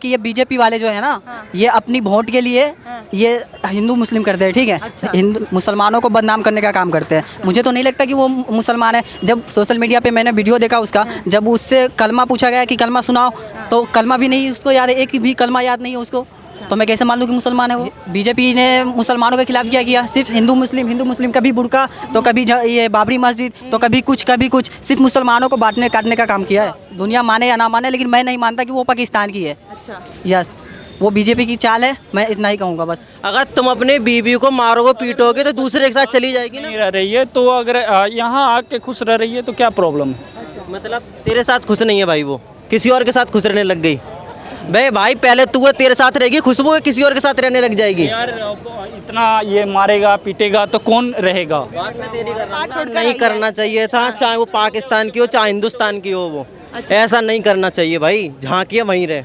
कि ये बीजेपी वाले जो है ना, हाँ। ये अपनी वोट के लिए हाँ। ये हिंदू मुस्लिम करते हैं, ठीक है। अच्छा। हिंदू मुसलमानों को बदनाम करने का काम करते हैं। मुझे तो नहीं लगता कि वो मुसलमान है। जब सोशल मीडिया पे मैंने वीडियो देखा उसका, जब उससे कलमा पूछा गया कि कलमा सुनाओ, तो कलमा भी नहीं उसको याद है, एक भी कलमा याद नहीं है उसको। तो मैं कैसे मान लूँ कि मुसलमान है वो। बीजेपी ने मुसलमानों के खिलाफ क्या किया? सिर्फ हिंदू मुस्लिम, कभी बुर्का तो कभी ये बाबरी मस्जिद तो कभी कुछ, सिर्फ मुसलमानों को बांटने काटने का काम किया है। दुनिया माने या ना माने, लेकिन मैं नहीं मानता कि वो पाकिस्तान की है। अच्छा। यस, वो बीजेपी की चाल है, मैं इतना ही कहूँगा बस। अगर तुम अपने बीवी को मारोगे पीटोगे तो दूसरे के साथ चली जाएगी ना। नहीं रह रही है तो अगर यहाँ आके खुश रह रही है तो क्या प्रॉब्लम है? मतलब तेरे साथ खुश नहीं है भाई, वो किसी और के साथ खुश रहने लग गई। भाई पहले तू है, तेरे साथ रहेगी, खुशबू है किसी और के साथ रहने लग जाएगी। यार इतना ये मारेगा पीटेगा तो कौन रहेगा? बात मैं तेरी कर रहा हूँ, नहीं करना चाहिए था, चाहे वो पाकिस्तान की हो चाहे हिंदुस्तान की हो। वो ऐसा नहीं करना चाहिए भाई, जहाँ की है वहीं रहे।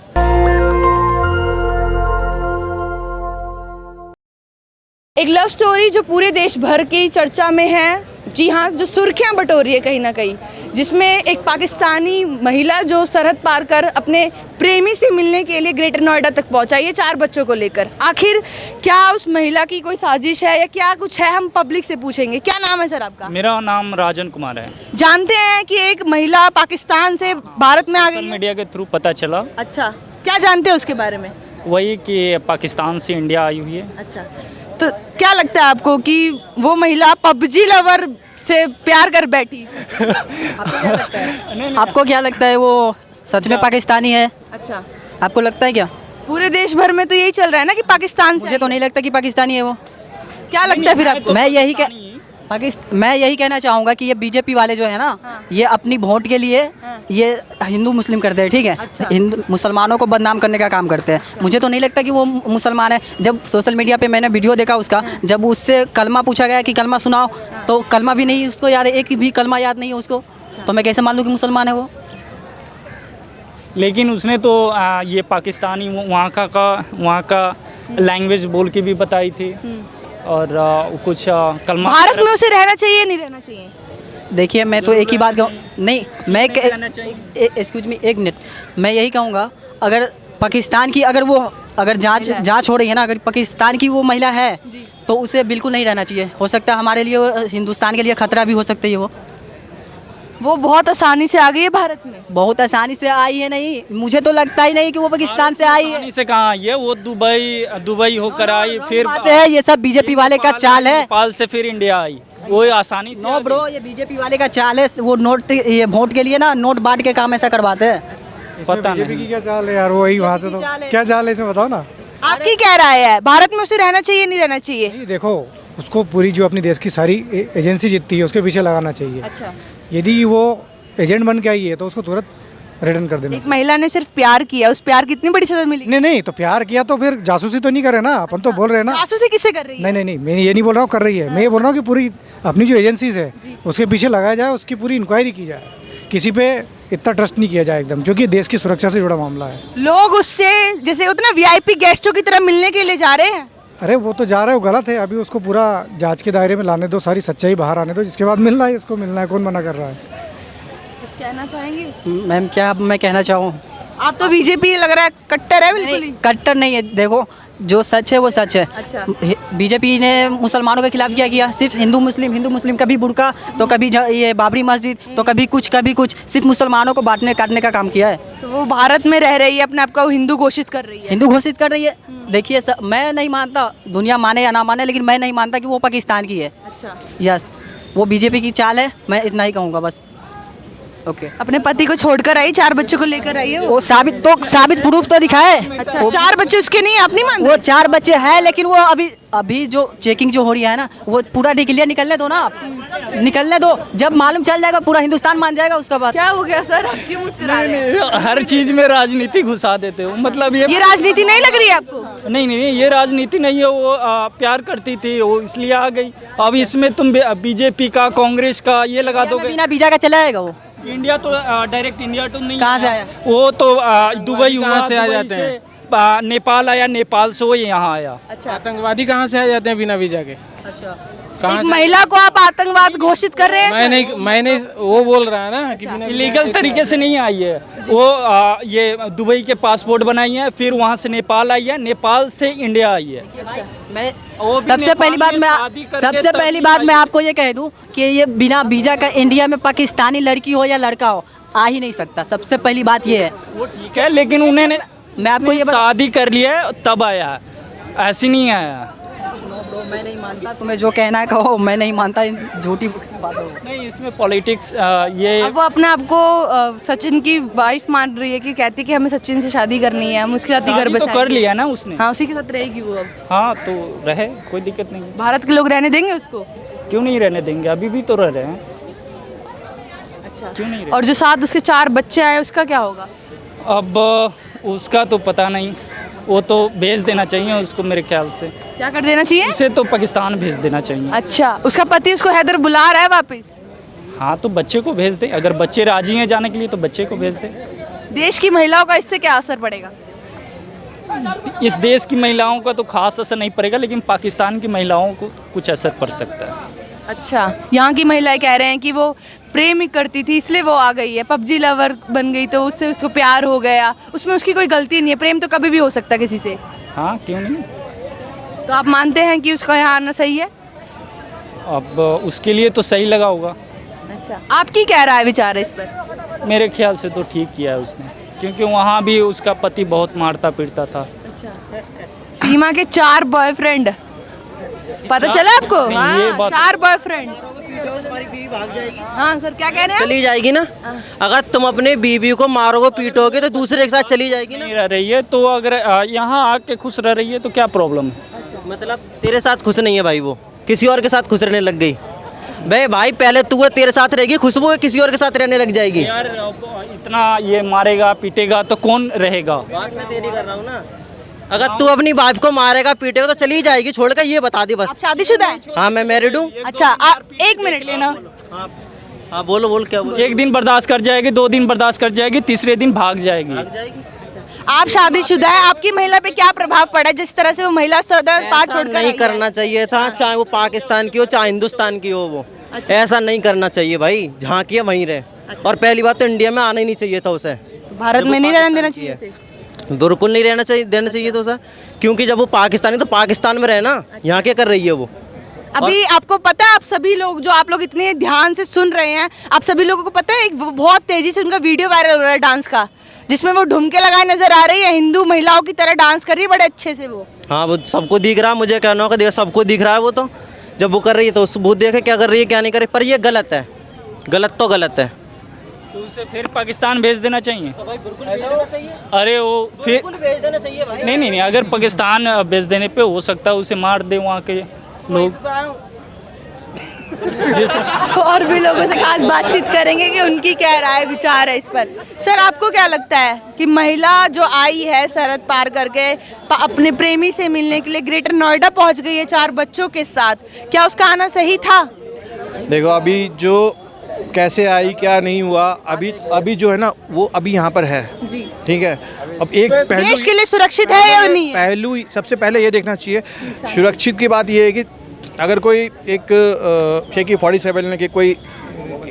एक लव स्टोरी जो पूरे देश भर की चर्चा में है, जी हाँ, जो सुर्खियां बटोर रही है कहीं ना कहीं, जिसमें एक पाकिस्तानी महिला जो सरहद पार कर अपने प्रेमी से मिलने के लिए ग्रेटर नोएडा तक पहुंचा, ये 4 बच्चों को लेकर। आखिर क्या उस महिला की कोई साजिश है या क्या कुछ है, हम पब्लिक से पूछेंगे। क्या नाम है सर आपका? मेरा नाम राजन कुमार है। जानते हैं कि एक महिला पाकिस्तान से भारत में आ सोशल गई है? मीडिया के थ्रू पता चला। अच्छा, क्या जानते हैं उसके बारे में? वही कि पाकिस्तान से इंडिया आई हुई है। अच्छा, तो क्या लगता है आपको कि वो महिला पबजी लवर से प्यार कर बैठी? आपको क्या लगता है वो सच में पाकिस्तानी है? अच्छा, आपको लगता है क्या? पूरे देश भर में तो यही चल रहा है ना कि पाकिस्तान से मुझे तो नहीं लगता कि पाकिस्तानी है वो। क्या लगता है फिर आपको? मैं यही कहना चाहूँगा कि ये बीजेपी वाले जो है ना, ये अपनी वोट के लिए ये हिंदू मुस्लिम करते हैं, ठीक है। अच्छा। हिंदू मुसलमानों को बदनाम करने का काम करते हैं। मुझे तो नहीं लगता कि वो मुसलमान है। जब सोशल मीडिया पे मैंने वीडियो देखा उसका, जब उससे कलमा पूछा गया कि कलमा सुनाओ, तो कलमा भी नहीं उसको याद है, एक भी कलमा याद नहीं है उसको। तो मैं कैसे मान लूँ कि मुसलमान है वो। लेकिन उसने तो ये पाकिस्तानी वहाँ का लैंग्वेज बोल के भी बताई थी। और कुछ कलमा भारत में उसे रहना चाहिए नहीं रहना चाहिए? देखिए, मैं तो एक ही बात कहूँ, नहीं मैं रहना चाहिए। एक्सक्यूज मी, एक मिनट, मैं यही कहूँगा, अगर पाकिस्तान की अगर जांच हो रही है ना, अगर पाकिस्तान की वो महिला है तो उसे बिल्कुल नहीं रहना चाहिए। हो सकता है हमारे लिए, हिंदुस्तान के लिए खतरा भी हो सकती है। वो बहुत आसानी से आ गई है भारत में। बहुत आसानी से आई है, नहीं, मुझे तो लगता ही नहीं कि वो पाकिस्तान से आई है। आसानी से कहाँ आई है? वो दुबई होकर आई, फिर बात है, ये सब बीजेपी वाले का चाल है। नेपाल से फिर इंडिया आई, वो आसानी से नो ब्रो, ये बीजेपी वाले का चाल है। वो ये वोट के लिए ना नोट बांट के काम ऐसा करवाते हैं। पता बीजेपी नहीं की क्या चाल है यार, वही वहाँ से तो क्या चाल है इसमें बताओ ना। आपकी क्या राय है, भारत में उसे रहना चाहिए नहीं रहना चाहिए? नहीं देखो, उसको पूरी जो अपनी देश की सारी एजेंसी जितती है उसके पीछे लगाना चाहिए। अच्छा, यदि वो एजेंट बन के आई है तो उसको तुरंत रिटर्न कर देना। एक महिला ने सिर्फ प्यार किया, उस प्यार की इतनी बड़ी सजा मिली? नहीं तो प्यार किया तो फिर जासूसी तो नहीं करे ना, अपन तो बोल रहे हैं ना। जासूसी किससे कर रही है? नहीं, मैं ये नहीं बोल रहा हूँ कर रही है, मैं ये बोल रहा हूँ कि पूरी अपनी जो एजेंसीज है उसके पीछे लगाया जाए, उसकी पूरी इंक्वायरी की जाए। किसी पे इतना ट्रस्ट नहीं किया जाए एकदम, जो कि देश की सुरक्षा से जुड़ा मामला है। लोग उससे जैसे उतना वीआईपी गेस्टों की तरह मिलने के लिए जा रहे हैं। अरे वो तो जा रहा है, वो गलत है। अभी उसको पूरा जांच के दायरे में लाने दो, सारी सच्चाई बाहर आने दो, जिसके बाद मिलना है इसको मिलना है, कौन मना कर रहा है। कुछ कहना चाहेंगे? मैम, क्या मैं कहना चाहूँ, आप तो बीजेपी लग रहा है कट्टर है बिल्कुल ही। कट्टर नहीं है। देखो, जो सच है वो सच है। अच्छा। बीजेपी ने मुसलमानों के खिलाफ क्या किया? सिर्फ हिंदू मुस्लिम, कभी बुर्का तो कभी ये बाबरी मस्जिद तो कभी कुछ, सिर्फ मुसलमानों को बांटने काटने का काम किया है। तो वो भारत में रह रही है, अपने आप को हिंदू घोषित कर रही है। हिंदू घोषित कर रही है। देखिए, मैं नहीं मानता, दुनिया माने या ना माने, लेकिन मैं नहीं मानता कि वो पाकिस्तान की है। अच्छा, यस, वो बीजेपी की चाल है, मैं इतना ही कहूँगा बस। ओके। अपने पति को छोड़कर आई, 4 बच्चों को लेकर आई है वो। वो साबित प्रूफ तो दिखाए। अच्छा, 4 बच्चे उसके नहीं, आप नहीं मानते? वो 4 बच्चे हैं, लेकिन वो अभी जो चेकिंग जो हो रही है ना, वो पूरा डिक्लेयर निकलने दो ना, आप निकलने दो। जब मालूम चल जाएगा पूरा हिंदुस्तान मान जाएगा उसका बात। क्या हो गया सर, आप क्यों मुस्कुरा रहे हैं? नहीं, हर चीज में राजनीति घुसा देते हो। मतलब ये राजनीति नहीं लग रही है आपको? नहीं, ये राजनीति नहीं है। वो प्यार करती थी, वो इसलिए आ गई। अब इसमें तुम बीजेपी का, कांग्रेस का ये लगा दोगे। बिना वीजा का चला जाएगा वो। इंडिया तो डायरेक्ट इंडिया तो नहीं। कहाँ से आया? वो तो दुबई हुआ, कहाँ से आ दुबई जाते हैं? नेपाल आया, नेपाल से वो यहाँ आया। अच्छा, आतंकवादी कहाँ से आ जाते हैं बिना वीजा के? अच्छा, एक महिला को आप आतंकवाद घोषित कर रहे हैं? मैंने वो बोल रहा है ना कि बिना इलीगल तरीके से नहीं आई है वो। ये दुबई के पासपोर्ट बनाई है, फिर वहाँ से नेपाल आई है, नेपाल से इंडिया आई है। मैं वो भी सबसे नेपाल पहली बात में शादी मैं करके सबसे तब पहली भी बात आई मैं है। आपको ये कह दूं कि ये बिना वीजा का इंडिया में पाकिस्तानी लड़की हो या लड़का हो आ ही नहीं सकता। सबसे पहली बात ये है। वो ठीक है, लेकिन उन्होंने मैं आपको ये शादी कर लिया है तब आया है, ऐसी नहीं आया। मैं नहीं मानता, तुम्हें जो कहना है कहो, मैं नहीं मानता इन झूठी बातों को। नहीं, इसमें पॉलिटिक्स ये अब वो अपने आप को सचिन की वाइफ मान रही है कि कहती है कि हमें सचिन से शादी करनी है, हम उसके साथ ही घर शादी तो बसाएंगे। कर लिया ना उसने। हाँ, उसी के साथ रहेगी वो अब। हाँ तो रहे, कोई दिक्कत नहीं। भारत के लोग रहने देंगे उसको? क्यों नहीं रहने देंगे, अभी भी तो रह रहे हैं। अच्छा। क्यों नहीं रहे? और जो साथ उसके 4 बच्चे आए उसका क्या होगा? अब उसका तो पता नहीं, वो तो भेज देना चाहिए उसको मेरे ख्याल से। क्या कर देना चाहिए? उसे तो पाकिस्तान भेज देना चाहिए। अच्छा, उसका पति उसको हैदर बुला रहा है वापस? हाँ तो बच्चे को भेज दे, अगर बच्चे राजी हैं जाने के लिए तो बच्चे को भेज दे। देश की महिलाओं का इससे क्या असर पड़ेगा? इस देश की महिलाओं का तो खास असर नहीं पड़ेगा, लेकिन पाकिस्तान की महिलाओं को कुछ असर पड़ सकता है। अच्छा, यहाँ की महिलाएं कह रहे हैं कि वो प्रेम ही करती थी इसलिए वो आ गई है, पबजी लवर बन गई तो उससे उसको प्यार हो गया, उसमें उसकी कोई गलती नहीं है, प्रेम तो कभी भी हो सकता है किसी से। हाँ क्यों नहीं। तो आप मानते हैं कि उसका यहाँ आना सही है? अब उसके लिए तो सही लगा होगा। अच्छा, आपकी क्या राय विचार है इस पर? मेरे ख्याल से तो ठीक किया है उसने, क्योंकि वहाँ भी उसका पति बहुत मारता पीटता था। अच्छा, सीमा के 4 बॉयफ्रेंड, पता चला आपको? नहीं, हाँ, ये बात- 4 बॉयफ्रेंड। तुम्हारी बीवी भाग जाएगी, हाँ सर, क्या कह रहे हैं? चली जाएगी ना। अगर तुम अपने बीवी को मारोगे पीटोगे तो दूसरे के साथ चली जाएगी ना। नहीं रह रही है तो अगर यहाँ आके खुश रह रही है तो क्या प्रॉब्लम है। मतलब तेरे साथ खुश नहीं है भाई, वो किसी और के साथ खुश रहने लग गई। भाई पहले तू है, तेरे साथ रहेगी, खुशबू है किसी और के साथ रहने लग जाएगी। यार इतना ये मारेगा पीटेगा तो कौन रहेगा। बात मैं तेरी कर रहा हूँ ना। अगर तू अपनी वाइफ को मारेगा पीटेगा तो चली जाएगी, छोड़ कर, ये बता दी बस। आप शादीशुदा हैं? हाँ मैं मैरिड हूँ। अच्छा, आप 1 मिनट लेना, हाँ हाँ बोलो बोल, क्या बोलो। एक दिन बर्दाश्त कर जाएगी, 2 दिन बर्दाश्त कर जाएगी, तीसरे दिन भाग जाएगी। आप शादीशुदा है, आपकी महिला पे क्या प्रभाव पड़ा है जिस तरह से वो महिला सदर पार ऐसा छोड़कर नहीं आई है? करना चाहिए था, चाहे वो पाकिस्तान की हो चाहे हिंदुस्तान की हो वो। ऐसा नहीं करना चाहिए भाई, जहाँ की है वहीं रहे। और पहली बात तो इंडिया में आना ही नहीं चाहिए था उसे। भारत जब वो में नहीं रहने पाकिस्तान देना की चाहिए है। उसे। बिल्कुल नहीं रहना चाहिए, देना चाहिए तो उसे, क्योंकि जब वो पाकिस्तानी तो पाकिस्तान में रहे ना, यहाँ क्या कर रही है वो। अभी आपको पता है, आप सभी लोग जो आप लोग इतने ध्यान से सुन रहे हैं, आप सभी लोगों को पता है एक बहुत तेजी से उनका वीडियो वायरल हो रहा है डांस का, जिसमें वो ढुमके लगाए नजर आ रही है, हिंदू महिलाओं की तरह डांस कर रही है बड़े अच्छे से वो। हाँ वो सबको दिख रहा है, मुझे कहना होगा देख, सबको दिख रहा है वो तो। जब वो कर रही है तो उस वो देखे क्या कर रही है क्या नहीं कर रही, पर ये गलत है, गलत तो गलत है। तो उसे फिर पाकिस्तान भेज देना चाहिए। अरे वो फिर भेज देना चाहिए भाई। नहीं, अगर पाकिस्तान भेज देने पे हो सकता है उसे मार दे वहाँ के लोग। जिस और भी लोगों से खास बातचीत करेंगे कि उनकी क्या राय विचार है इस पर। सर, आपको क्या लगता है कि महिला जो आई है सरहद पार करके अपने प्रेमी से मिलने के लिए ग्रेटर नोएडा पहुंच गई है 4 बच्चों के साथ, क्या उसका आना सही था? देखो अभी जो कैसे आई क्या नहीं हुआ, अभी जो है ना वो अभी यहाँ पर है जी, ठीक है। अब एक पहलू देश के लिए सुरक्षित है या नहीं है? पहलू सबसे पहले ये देखना चाहिए, सुरक्षित की बात ये है कि अगर कोई एक AK-47 के कोई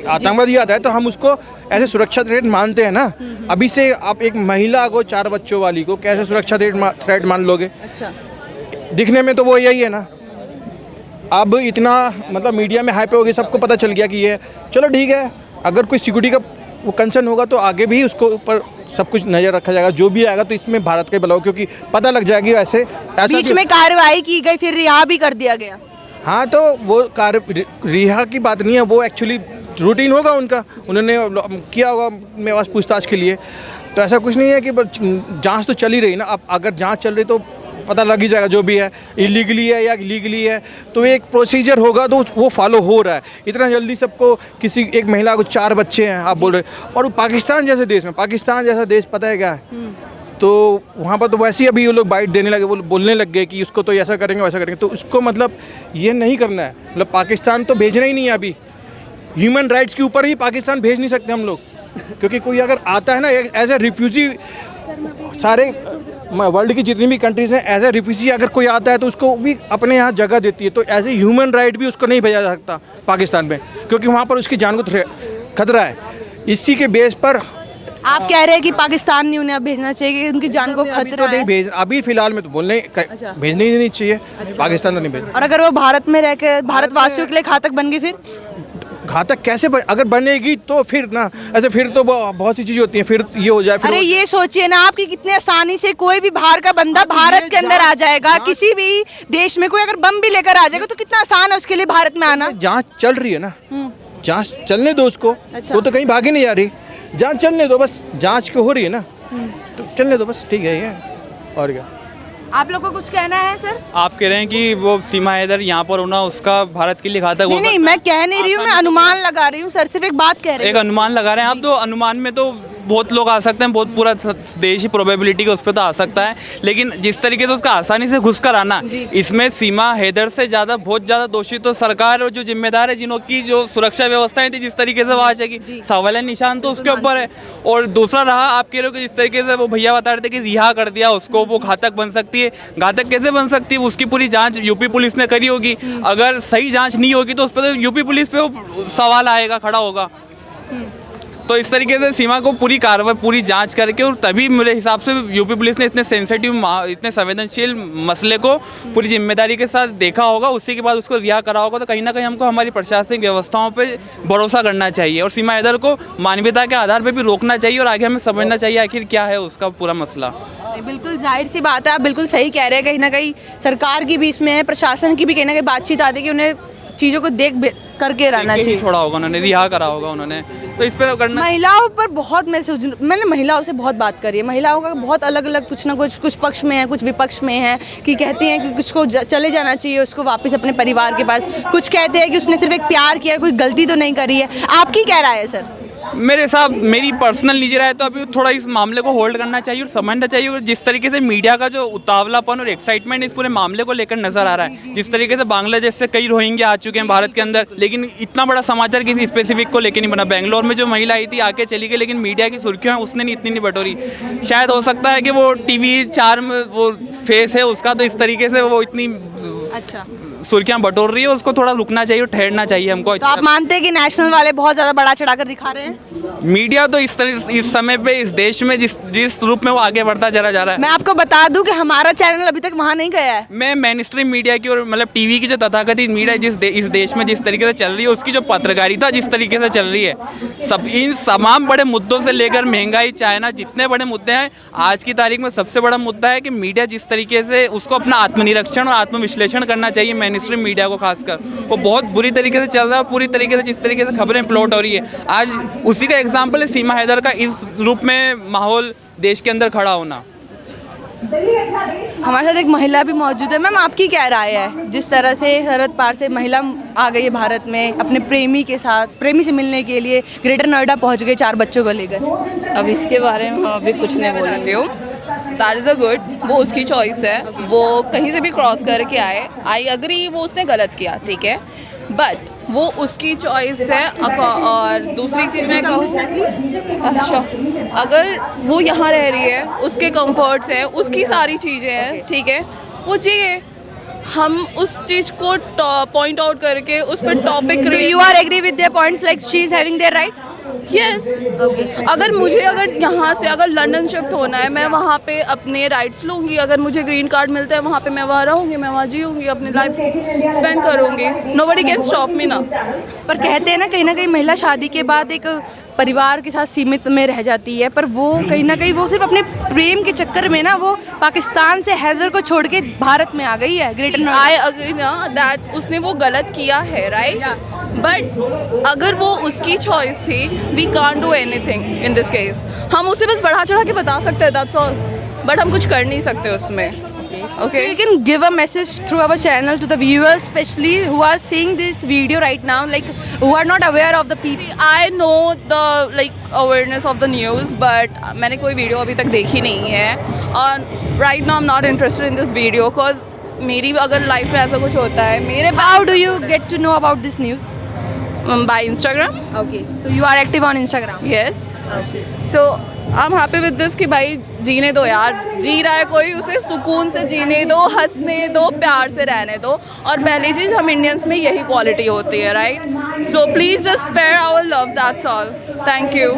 आतंकवादी आता है तो हम उसको ऐसे सुरक्षा थ्रेट मानते हैं ना। अभी से आप एक महिला को 4 बच्चों वाली को कैसे सुरक्षा थ्रेट मान लोगे? अच्छा, दिखने में तो वो यही है ना। अब इतना मतलब मीडिया में हाइप हो गई, सबको पता चल गया कि ये, चलो ठीक है, अगर कोई सिक्योरिटी का वो कंसर्न होगा तो आगे भी उसको ऊपर सब कुछ नज़र रखा जाएगा, जो भी आएगा तो इसमें भारत का भला हो, क्योंकि पता लग जाएगी ऐसे ऐसा बीच भी- में कार्रवाई की गई फिर रिहा भी कर दिया गया। हाँ तो वो रिहा की बात नहीं है, वो एक्चुअली रूटीन होगा उनका, उन्होंने किया होगा मेरे पास पूछताछ के लिए। तो ऐसा कुछ नहीं है कि जांच तो चल ही रही ना। अब अगर जांच चल रही तो पता लग ही जाएगा जो भी है, इलीगली है या लीगली है, तो एक प्रोसीजर होगा तो वो फॉलो हो रहा है। इतना जल्दी सबको किसी एक महिला को 4 बच्चे हैं आप बोल रहे, और पाकिस्तान जैसे देश में, पाकिस्तान जैसा देश पता है क्या है, तो वहाँ पर तो वैसे ही अभी वो लोग बाइट देने लगे, बोलने लग गए कि उसको तो ऐसा करेंगे वैसा करेंगे। तो उसको मतलब ये नहीं करना है, मतलब पाकिस्तान तो भेजना ही नहीं है अभी। ह्यूमन राइट्स के ऊपर ही पाकिस्तान भेज नहीं सकते हम लोग, क्योंकि कोई अगर आता है ना एज ए रिफ्यूजी सारे वर्ल्ड की जितनी भी कंट्रीज हैं, एज ए रिफ्यूजी अगर कोई आता है तो उसको भी अपने यहाँ जगह देती है। तो एज ए ह्यूमन राइट भी उसको नहीं भेजा जा सकता पाकिस्तान में, क्योंकि वहाँ पर उसकी जान को खतरा है। इसी के बेस पर आप कह रहे हैं कि पाकिस्तान नहीं उन्हें अब भेजना चाहिए कि उनकी जान को खतरा नहीं है। भेज, अभी फिलहाल में तो बोलने भेजने ही नहीं चाहिए। पाकिस्तान तो नहीं भेज। और अगर वो भारत में रहकर भारतवासियों के लिए घातक बन गई, फिर घातक कैसे अगर बनेगी तो फिर ना, ऐसे फिर तो बहुत सी चीज़ें होती हैं, फिर ये हो जाए। फिर अरे ये सोचिए ना आप कि कितने आसानी से कोई भी बाहर का बंदा भारत के अंदर आ जाएगा। किसी भी देश में कोई अगर बम भी लेकर आ जाएगा तो कितना आसान है उसके लिए भारत में आना। जांच चल रही है ना, जांच चलने दो उसको। वो तो कहीं भागी नहीं जा रही, जांच चलने दो बस। जांच क्यों हो रही है ना, तो चलने दो बस, ठीक है ये। और क्या आप लोग को कुछ कहना है सर? आप कह रहे हैं कि वो सीमा हैदर यहाँ पर होना उसका भारत के लिए घातक होगा? नहीं, मैं कह नहीं रही हूँ, मैं अनुमान लगा रही हूँ सर, सिर्फ एक बात कह रही एक हूँ। अनुमान लगा रहे हैं आप। तो अनुमान में तो बहुत लोग आ सकते हैं, बहुत पूरा देश ही प्रोबेबिलिटी के उस पर तो आ सकता है, लेकिन जिस तरीके से उसका आसानी से घुस कर आना, इसमें सीमा हैदर से ज़्यादा बहुत ज़्यादा दोषी तो सरकार और जो जिम्मेदार है, जिन्हों की जो सुरक्षा व्यवस्थाएं थी जिस तरीके से वहाँ चली, सवाल निशान तो उसके ऊपर है। और दूसरा रहा, आप कह रहे हो कि जिस तरीके से वो भैया बता रहे थे कि रिहा कर दिया उसको, वो घातक बन सकती है। घातक कैसे बन सकती है? उसकी पूरी जाँच यूपी पुलिस ने करी होगी। अगर सही जाँच नहीं होगी तो उस पर तो यूपी पुलिस पे वो सवाल आएगा, खड़ा होगा। तो इस तरीके से सीमा को पूरी कार्रवाई, पूरी जांच करके, और तभी मेरे हिसाब से यूपी पुलिस ने इतने सेंसिटिव, इतने संवेदनशील मसले को पूरी जिम्मेदारी के साथ देखा होगा। उसी के बाद उसको रिहा करा होगा। तो कहीं ना कहीं हमको हमारी प्रशासनिक व्यवस्थाओं पे भरोसा करना चाहिए और सीमा हैदर को मानवीयता के आधार पर भी रोकना चाहिए और आगे हमें समझना चाहिए आखिर क्या है उसका पूरा मसला। बिल्कुल जाहिर सी बात है, आप बिल्कुल सही कह रहे हैं। कहीं ना कहीं सरकार की भी इसमें है, प्रशासन की भी कहीं ना कहीं बातचीत आती है कि उन्हें चीज़ों को देख करके रहना चाहिए। छोड़ा होगा उन्होंने, रिहा करा होगा उन्होंने, तो इस पर करना। महिलाओं पर बहुत मैंने महिलाओं से बहुत बात करी है। महिलाओं का बहुत अलग अलग कुछ ना कुछ पक्ष में है, कुछ विपक्ष में है, कि कहती हैं कि कुछ को चले जाना चाहिए उसको वापस अपने परिवार के पास। कुछ कहते हैं कि उसने सिर्फ एक प्यार किया, कोई गलती तो नहीं करी है। आपकी क्या राय है सर? मेरे हिसाब, मेरी पर्सनल निजी राय तो अभी थोड़ा इस मामले को होल्ड करना चाहिए और समझना चाहिए। और जिस तरीके से मीडिया का जो उतावलापन और एक्साइटमेंट इस पूरे मामले को लेकर नजर आ रहा है, जिस तरीके से बांग्लादेश से कई रोहिंग्या आ चुके हैं भारत के अंदर, लेकिन इतना बड़ा समाचार किसी स्पेसिफिक को लेकर नहीं बना। बेंगलोर में जो महिला आई थी आके चली गई, लेकिन मीडिया की सुर्खियां उसने नहीं इतनी नहीं बटोरी। शायद हो सकता है कि वो टीवी चार्म, वो फेस है उसका, तो इस तरीके से वो इतनी अच्छा सुर्खियां बटोर रही है। उसको थोड़ा रुकना चाहिए और ठहरना चाहिए हमको। तो आप मानते हैं कि नेशनल वाले बहुत ज़्यादा बड़ा चढ़ाकर दिखा रहे हैं? मीडिया तो इस समय पे इस देश में जिस रूप में वो आगे बढ़ता चला जा रहा है। मैं आपको बता दूं कि हमारा चैनल अभी तक वहाँ नहीं गया है। मैं मेन स्ट्रीम मीडिया की और मतलब टीवी की जो तथाकथित मीडिया इस देश में जिस तरीके से चल रही है, उसकी जो पत्रकारिता जिस तरीके से चल रही है, सब इन तमाम बड़े मुद्दों से लेकर महंगाई, चाइना, जितने बड़े मुद्दे हैं, आज की तारीख में सबसे बड़ा मुद्दा है कि मीडिया जिस तरीके से उसको अपना आत्मनिरीक्षण और आत्मविश्लेषण करना चाहिए। मेन स्ट्रीम मीडिया को खासकर वो बहुत बुरी तरीके से चल रहा है। पूरी तरीके से जिस तरीके से खबरें प्लॉट हो रही है, आज उसी का एग्जाम्पल है सीमा हैदर का इस रूप में माहौल देश के अंदर खड़ा होना। हमारे साथ एक महिला भी मौजूद है। मैम, आपकी क्या राय है? जिस तरह से सरहद पार से महिला आ गई है भारत में अपने प्रेमी के साथ, प्रेमी से मिलने के लिए ग्रेटर नोएडा पहुंच गई 4 बच्चों को लेकर। अब इसके बारे में हम अभी कुछ नहीं बोलते हो। दैट इज़ अ गुड, वो उसकी चॉइस है, वो कहीं से भी क्रॉस करके आए। आई अग्री वो उसने गलत किया, ठीक है, बट वो उसकी चॉइस है। और दूसरी चीज़ मैं कहूँ, अच्छा, अगर वो यहाँ रह रही है, उसके कंफर्ट्स हैं, उसकी सारी चीज़ें हैं, ठीक है, वो चाहिए। हम उस चीज़ को पॉइंट आउट करके उस पर topic. You are agree with their points like she is having their rights? Yes, अगर मुझे यहाँ से अगर लंदन शिफ्ट होना है, मैं वहाँ पे अपने राइट्स लूँगी। अगर मुझे ग्रीन कार्ड मिलता है वहाँ पे, मैं वहाँ रहूँगी, मैं वहाँ जीऊँगी, अपनी लाइफ स्पेंड करूँगी। नोबडी कैन स्टॉप मी ना। पर कहते हैं ना कहीं महिला शादी के बाद एक परिवार के साथ सीमित में रह जाती है, पर वो कहीं ना कहीं वो सिर्फ अपने प्रेम के चक्कर में ना वो पाकिस्तान से हैदर को छोड़ के भारत में आ गई है, ग्रेटर नोएडा। आई अग्री ना दैट उसने वो गलत किया है, राइट, बट अगर वो उसकी चॉइस थी, we can't do anything in this case. हम उसे बस बढ़ा चढ़ा के बता सकते हैं, दैट्स ऑल, बट हम कुछ कर नहीं सकते उसमें। Okay. So you can give a message through our channel to the viewers, especially who are seeing this video right now, like who are not aware of the people. I know the like awareness of the news, but मैंने कोई video अभी तक देखी नहीं है। और right now I'm not interested in this video, cause मेरी अगर लाइफ में ऐसा कुछ होता है मेरे। How do you get to know about this news? By Instagram. Okay. So you are active on Instagram. Yes. Okay. So I am happy with this कि भाई जीने दो यार, जी रहा है कोई, उसे सुकून से जीने दो, हंसने दो, प्यार से रहने दो। और पहली चीज़, हम इंडियंस में यही क्वालिटी होती है, right? So please just spare our love, that's all. Thank you.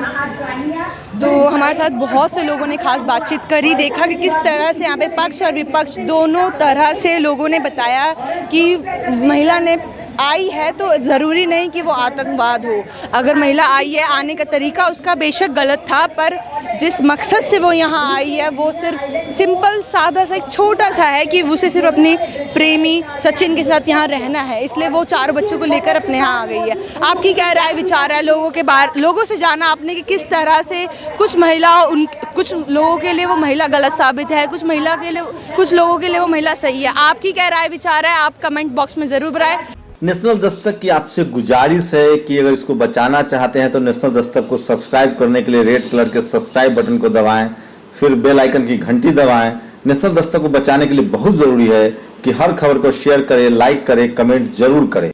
तो हमारे साथ बहुत से लोगों ने खास बातचीत करी, देखा कि किस तरह से यहाँ पे पक्ष और विपक्ष दोनों तरह से लोगों ने बताया कि महिला ने आई है तो ज़रूरी नहीं कि वो आतंकवाद हो। अगर महिला आई है, आने का तरीका उसका बेशक गलत था, पर जिस मकसद से वो यहाँ आई है वो सिर्फ सिंपल सादा सा एक छोटा सा है कि उसे सिर्फ अपने प्रेमी सचिन के साथ यहाँ रहना है, इसलिए वो 4 बच्चों को लेकर अपने यहाँ आ गई है। आपकी क्या राय विचार है लोगों से जाना आपने कि किस तरह से कुछ लोगों के लिए वो महिला गलत साबित है, कुछ लोगों के लिए वो महिला सही है। आपकी क्या राय विचार है, आप कमेंट बॉक्स में ज़रूर बताएं। नेशनल दस्तक की आपसे गुजारिश है कि अगर इसको बचाना चाहते हैं तो नेशनल दस्तक को सब्सक्राइब करने के लिए रेड कलर के सब्सक्राइब बटन को दबाएं, फिर बेल आइकन की घंटी दबाएं। नेशनल दस्तक को बचाने के लिए बहुत जरूरी है कि हर खबर को शेयर करें, लाइक करें, कमेंट जरूर करें।